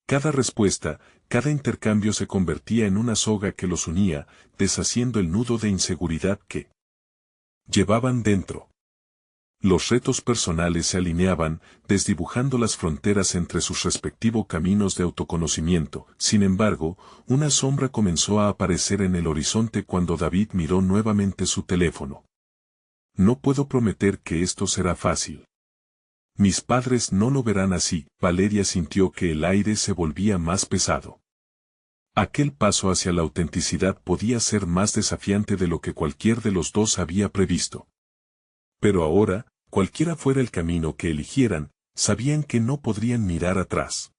Cada respuesta, cada intercambio se convertía en una soga que los unía, deshaciendo el nudo de inseguridad que llevaban dentro. Los retos personales se alineaban, desdibujando las fronteras entre sus respectivos caminos de autoconocimiento. Sin embargo, una sombra comenzó a aparecer en el horizonte cuando David miró nuevamente su teléfono. No puedo prometer que esto será fácil. Mis padres no lo verán así. Valeria sintió que el aire se volvía más pesado. Aquel paso hacia la autenticidad podía ser más desafiante de lo que cualquier de los dos había previsto. Pero ahora, cualquiera fuera el camino que eligieran, sabían que no podrían mirar atrás.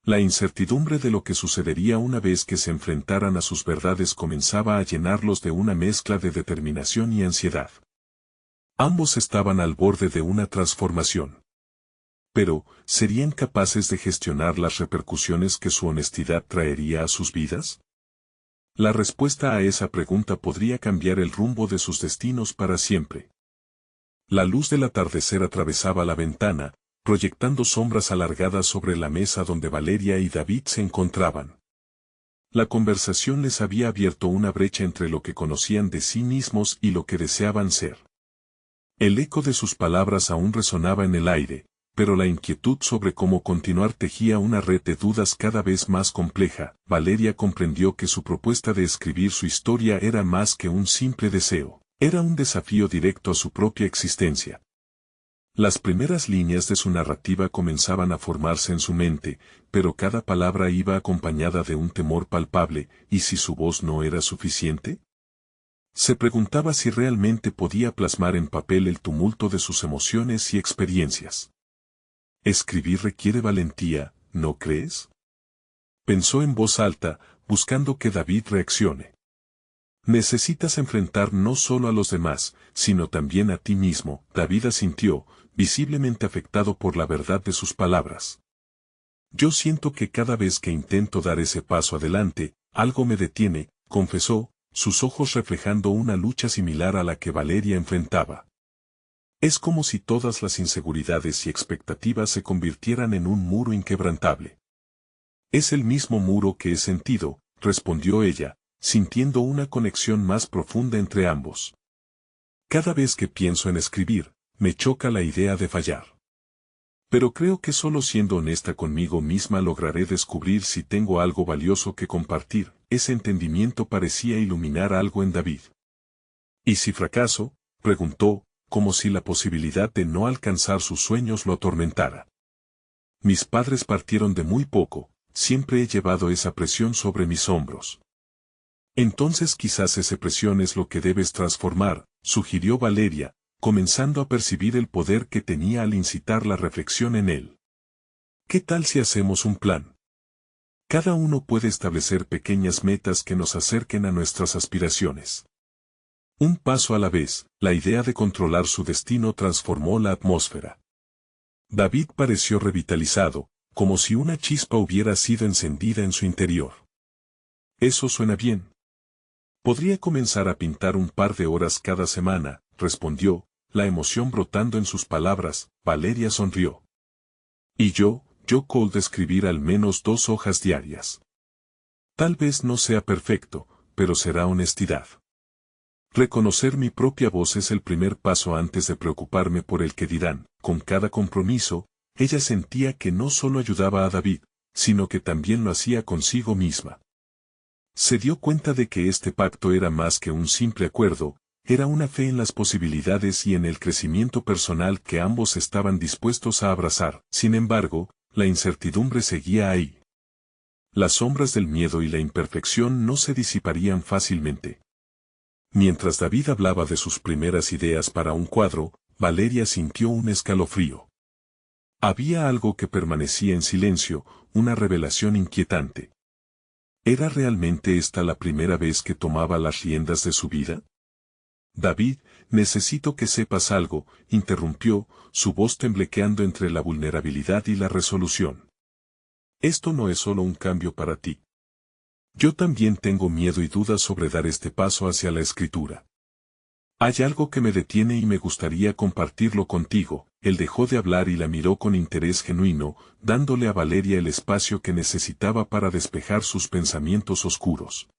La incertidumbre de lo que sucedería una vez que se enfrentaran a sus verdades comenzaba a llenarlos de una mezcla de determinación y ansiedad. Ambos estaban al borde de una transformación. Pero, ¿serían capaces de gestionar las repercusiones que su honestidad traería a sus vidas? La respuesta a esa pregunta podría cambiar el rumbo de sus destinos para siempre. La luz del atardecer atravesaba la ventana, proyectando sombras alargadas sobre la mesa donde Valeria y David se encontraban. La conversación les había abierto una brecha entre lo que conocían de sí mismos y lo que deseaban ser. El eco de sus palabras aún resonaba en el aire, pero la inquietud sobre cómo continuar tejía una red de dudas cada vez más compleja. Valeria comprendió que su propuesta de escribir su historia era más que un simple deseo, era un desafío directo a su propia existencia. Las primeras líneas de su narrativa comenzaban a formarse en su mente, pero cada palabra iba acompañada de un temor palpable. ¿Y si su voz no era suficiente? Se preguntaba si realmente podía plasmar en papel el tumulto de sus emociones y experiencias. Escribir requiere valentía, ¿no crees? Pensó en voz alta, buscando que David reaccione. Necesitas enfrentar no solo a los demás, sino también a ti mismo. David asintió, visiblemente afectado por la verdad de sus palabras. Yo siento que cada vez que intento dar ese paso adelante, algo me detiene, confesó, sus ojos reflejando una lucha similar a la que Valeria enfrentaba. Es como si todas las inseguridades y expectativas se convirtieran en un muro inquebrantable. Es el mismo muro que he sentido, respondió ella, sintiendo una conexión más profunda entre ambos. Cada vez que pienso en escribir, me choca la idea de fallar. Pero creo que solo siendo honesta conmigo misma lograré descubrir si tengo algo valioso que compartir. Ese entendimiento parecía iluminar algo en David. ¿Y si fracaso?, preguntó, como si la posibilidad de no alcanzar sus sueños lo atormentara. Mis padres partieron de muy poco, siempre he llevado esa presión sobre mis hombros. Entonces quizás esa presión es lo que debes transformar, sugirió Valeria, comenzando a percibir el poder que tenía al incitar la reflexión en él. ¿Qué tal si hacemos un plan? Cada uno puede establecer pequeñas metas que nos acerquen a nuestras aspiraciones. Un paso a la vez, la idea de controlar su destino transformó la atmósfera. David pareció revitalizado, como si una chispa hubiera sido encendida en su interior. Eso suena bien. Podría comenzar a pintar un par de horas cada semana, respondió, la emoción brotando en sus palabras. Valeria sonrió. Y yo Cole de escribir al menos 2 hojas diarias. Tal vez no sea perfecto, pero será honestidad. Reconocer mi propia voz es el primer paso antes de preocuparme por el que dirán. Con cada compromiso, ella sentía que no solo ayudaba a David, sino que también lo hacía consigo misma. Se dio cuenta de que este pacto era más que un simple acuerdo, era una fe en las posibilidades y en el crecimiento personal que ambos estaban dispuestos a abrazar. Sin embargo, la incertidumbre seguía ahí. Las sombras del miedo y la imperfección no se disiparían fácilmente. Mientras David hablaba de sus primeras ideas para un cuadro, Valeria sintió un escalofrío. Había algo que permanecía en silencio, una revelación inquietante. ¿Era realmente esta la primera vez que tomaba las riendas de su vida? David, necesito que sepas algo, interrumpió, su voz temblequeando entre la vulnerabilidad y la resolución. Esto no es solo un cambio para ti. Yo también tengo miedo y dudas sobre dar este paso hacia la escritura. Hay algo que me detiene y me gustaría compartirlo contigo. Él dejó de hablar y la miró con interés genuino, dándole a Valeria el espacio que necesitaba para despejar sus pensamientos oscuros.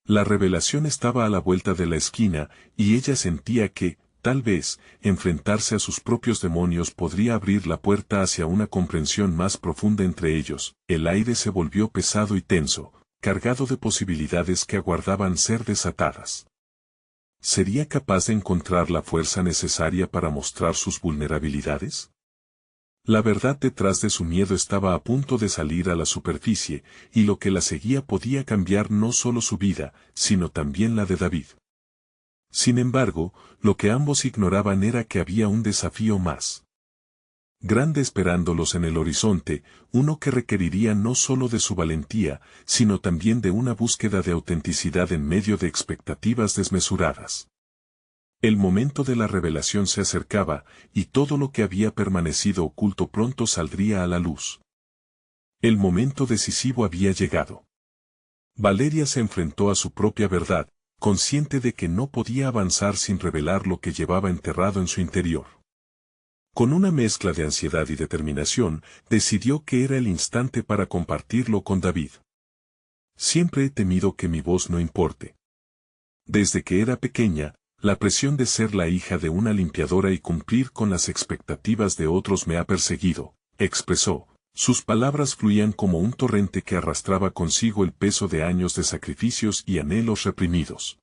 La revelación estaba a la vuelta de la esquina, y ella sentía que, tal vez, enfrentarse a sus propios demonios podría abrir la puerta hacia una comprensión más profunda entre ellos. El aire se volvió pesado y tenso, cargado de posibilidades que aguardaban ser desatadas. ¿Sería capaz de encontrar la fuerza necesaria para mostrar sus vulnerabilidades? La verdad detrás de su miedo estaba a punto de salir a la superficie, y lo que la seguía podía cambiar no solo su vida, sino también la de David. Sin embargo, lo que ambos ignoraban era que había un desafío más. grande esperándolos en el horizonte, uno que requeriría no solo de su valentía, sino también de una búsqueda de autenticidad en medio de expectativas desmesuradas. El momento de la revelación se acercaba, y todo lo que había permanecido oculto pronto saldría a la luz. El momento decisivo había llegado. Valeria se enfrentó a su propia verdad, consciente de que no podía avanzar sin revelar lo que llevaba enterrado en su interior. Con una mezcla de ansiedad y determinación, decidió que era el instante para compartirlo con David. Siempre he temido que mi voz no importe. Desde que era pequeña, la presión de ser la hija de una limpiadora y cumplir con las expectativas de otros me ha perseguido, expresó. Sus palabras fluían como un torrente que arrastraba consigo el peso de años de sacrificios y anhelos reprimidos.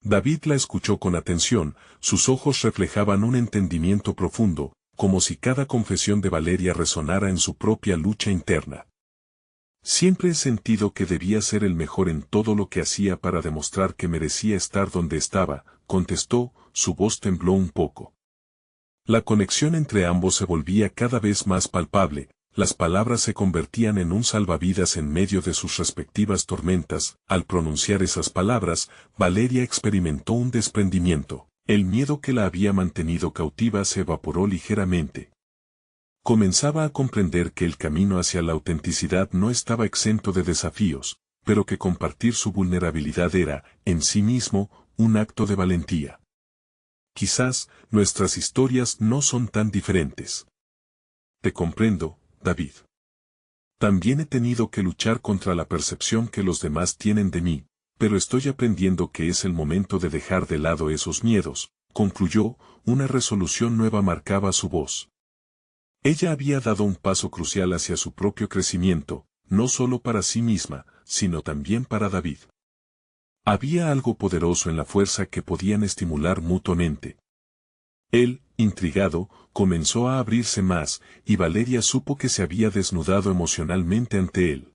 David la escuchó con atención, sus ojos reflejaban un entendimiento profundo, como si cada confesión de Valeria resonara en su propia lucha interna. Siempre he sentido que debía ser el mejor en todo lo que hacía para demostrar que merecía estar donde estaba, contestó, su voz tembló un poco. La conexión entre ambos se volvía cada vez más palpable. Las palabras se convertían en un salvavidas en medio de sus respectivas tormentas. Al pronunciar esas palabras, Valeria experimentó un desprendimiento. El miedo que la había mantenido cautiva se evaporó ligeramente. Comenzaba a comprender que el camino hacia la autenticidad no estaba exento de desafíos, pero que compartir su vulnerabilidad era, en sí mismo, un acto de valentía. Quizás, nuestras historias no son tan diferentes. Te comprendo, David. También he tenido que luchar contra la percepción que los demás tienen de mí, pero estoy aprendiendo que es el momento de dejar de lado esos miedos, concluyó, una resolución nueva marcaba su voz. Ella había dado un paso crucial hacia su propio crecimiento, no solo para sí misma, sino también para David. Había algo poderoso en la fuerza que podían estimular mutuamente. Él, intrigado, comenzó a abrirse más, y Valeria supo que se había desnudado emocionalmente ante él.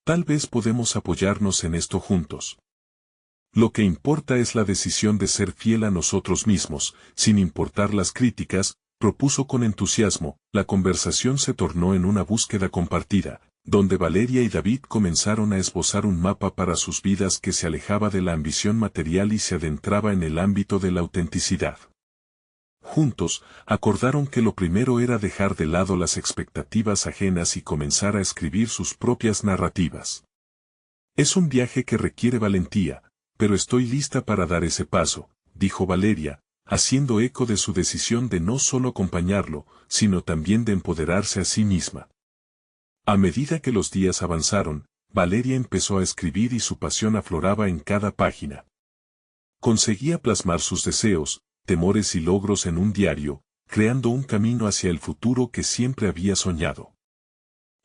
Tal vez podemos apoyarnos en esto juntos. Lo que importa es la decisión de ser fiel a nosotros mismos, sin importar las críticas, propuso con entusiasmo. La conversación se tornó en una búsqueda compartida, donde Valeria y David comenzaron a esbozar un mapa para sus vidas que se alejaba de la ambición material y se adentraba en el ámbito de la autenticidad. Juntos, acordaron que lo primero era dejar de lado las expectativas ajenas y comenzar a escribir sus propias narrativas. Es un viaje que requiere valentía, pero estoy lista para dar ese paso, dijo Valeria, haciendo eco de su decisión de no solo acompañarlo, sino también de empoderarse a sí misma. A medida que los días avanzaron, Valeria empezó a escribir y su pasión afloraba en cada página. Conseguía plasmar sus deseos, temores y logros en un diario, creando un camino hacia el futuro que siempre había soñado.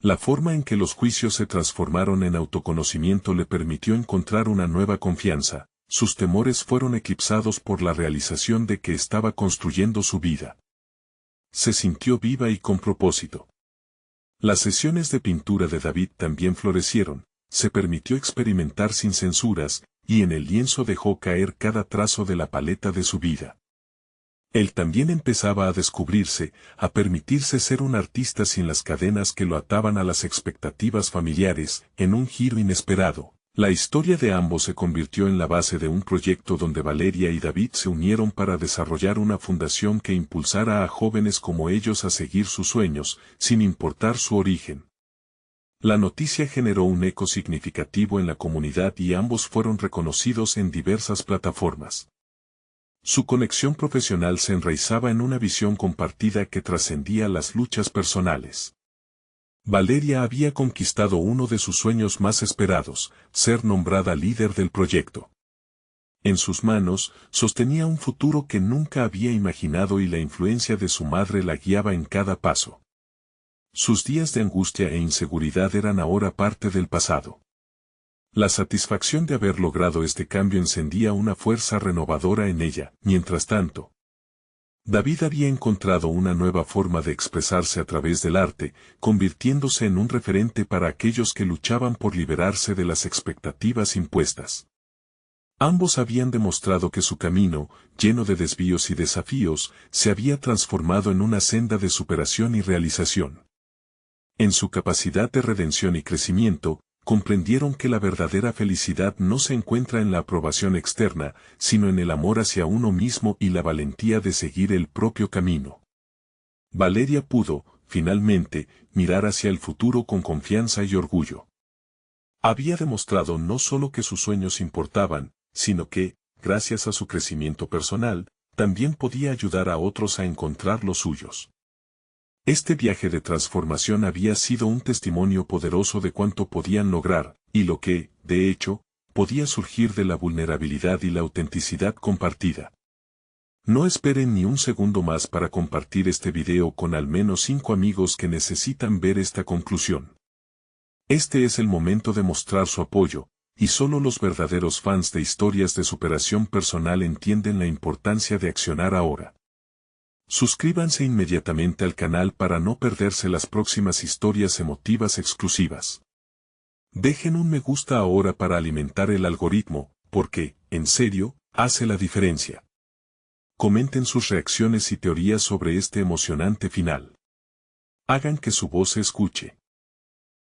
La forma en que los juicios se transformaron en autoconocimiento le permitió encontrar una nueva confianza. Sus temores fueron eclipsados por la realización de que estaba construyendo su vida. Se sintió viva y con propósito. Las sesiones de pintura de David también florecieron, se permitió experimentar sin censuras, y en el lienzo dejó caer cada trazo de la paleta de su vida. Él también empezaba a descubrirse, a permitirse ser un artista sin las cadenas que lo ataban a las expectativas familiares. En un giro inesperado, la historia de ambos se convirtió en la base de un proyecto donde Valeria y David se unieron para desarrollar una fundación que impulsara a jóvenes como ellos a seguir sus sueños, sin importar su origen. La noticia generó un eco significativo en la comunidad y ambos fueron reconocidos en diversas plataformas. Su conexión profesional se enraizaba en una visión compartida que trascendía las luchas personales. Valeria había conquistado uno de sus sueños más esperados, ser nombrada líder del proyecto. En sus manos, sostenía un futuro que nunca había imaginado y la influencia de su madre la guiaba en cada paso. Sus días de angustia e inseguridad eran ahora parte del pasado. La satisfacción de haber logrado este cambio encendía una fuerza renovadora en ella. Mientras tanto, David había encontrado una nueva forma de expresarse a través del arte, convirtiéndose en un referente para aquellos que luchaban por liberarse de las expectativas impuestas. Ambos habían demostrado que su camino, lleno de desvíos y desafíos, se había transformado en una senda de superación y realización. En su capacidad de redención y crecimiento, comprendieron que la verdadera felicidad no se encuentra en la aprobación externa, sino en el amor hacia uno mismo y la valentía de seguir el propio camino. Valeria pudo, finalmente, mirar hacia el futuro con confianza y orgullo. Había demostrado no solo que sus sueños importaban, sino que, gracias a su crecimiento personal, también podía ayudar a otros a encontrar los suyos. Este viaje de transformación había sido un testimonio poderoso de cuánto podían lograr, y lo que, de hecho, podía surgir de la vulnerabilidad y la autenticidad compartida. No esperen ni un segundo más para compartir este video con al menos 5 amigos que necesitan ver esta conclusión. Este es el momento de mostrar su apoyo, y solo los verdaderos fans de historias de superación personal entienden la importancia de accionar ahora. Suscríbanse inmediatamente al canal para no perderse las próximas historias emotivas exclusivas. Dejen un me gusta ahora para alimentar el algoritmo, porque, en serio, hace la diferencia. Comenten sus reacciones y teorías sobre este emocionante final. Hagan que su voz se escuche.